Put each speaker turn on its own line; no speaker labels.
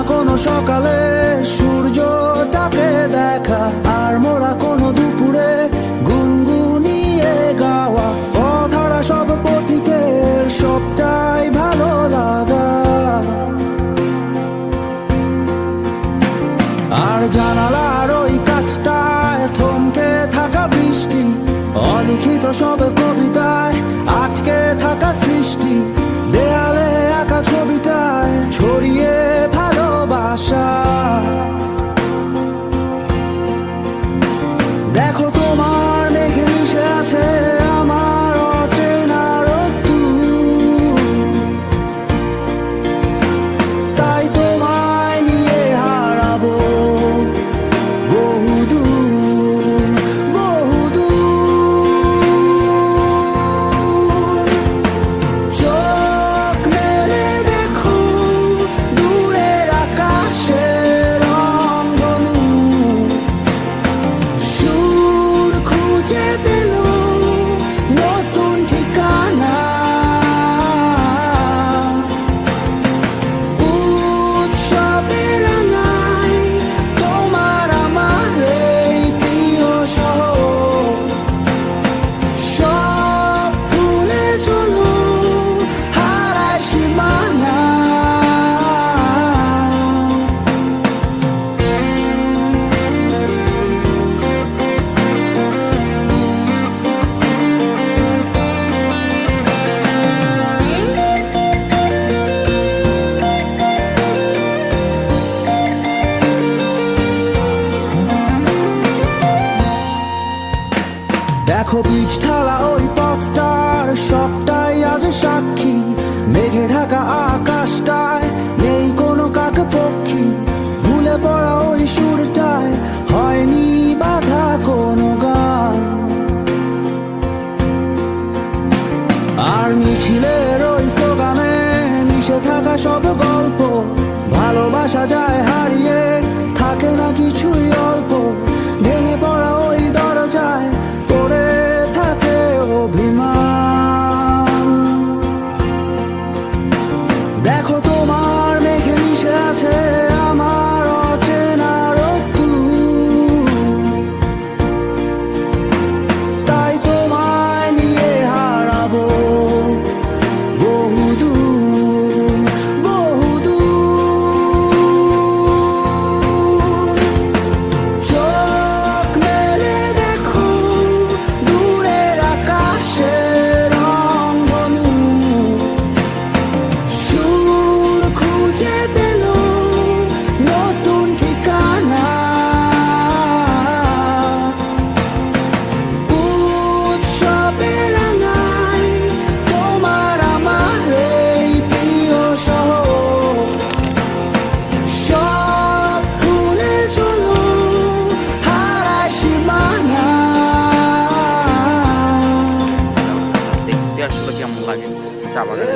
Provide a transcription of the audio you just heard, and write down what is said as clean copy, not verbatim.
কোনো সকালে সূর্যটাকে দেখা, আর মোরা কোনো দুপুরে গুনগুনিয়ে গাওয়া অধরা সব পথিকের সবটাই ভালো লাগা। আর জানালার ওই কাছটায় থমকে থাকা বৃষ্টি, অলিখিত সব কবিতায় আটকে থাকা সৃষ্টি, দেয়ালে আঁকা ছবিটায় ছড়িয়ে ভালোবাসা। দেখো তোমার মেঘে মিশে আছে আমার অচেনা রোদ্দুর, তাই তোমায় নিয়ে হারাবো বহুদূর বহুদূর। চোখ মেলে দেখো দূরের আকাশের রংধনু, সুর খুঁজে পেল নতুন ঠিকানা। উৎসবে রাঙাই তোমার আমার এই প্রিয় শহর, সব ভুলে চলো হারায় সীমানা। দেখো বীজ ঢালা ওই পথটার সবটাই আজ সাক্ষী, মেঘে ঢাকা আকাশটায় নেই কোনো কাক পক্ষী, ভুলে পড়া ওই সুরটায় হয়নি বাধা কোনো গান। আর মিছিলের ওই স্লোগানে মিশে থাকা সব গল্প, ভালোবাসা যায় হারিয়ে থাকে না কিছুই অল্প, ভেঙে পড়া ওই দরজায় পড়ে থাকে অভিমান। দেখো তোমার মেঘে মিশে আছে আমার অচেনা রোদ্দুর, তাই তোমায় নিয়ে হারাবো বহুদূর বহুদূর। চোখ মেলে দেখো দূরের আকাশের রংধনু, সুর খুঁজে পেল নতুন ঠিকানা। উৎসবে রাঙাই তোমার আমার এই প্রিয় শহর, সব ভুলে চলো হারায় সীমানা।
দেখতে আসলে কেমন লাগে চা বাগানে?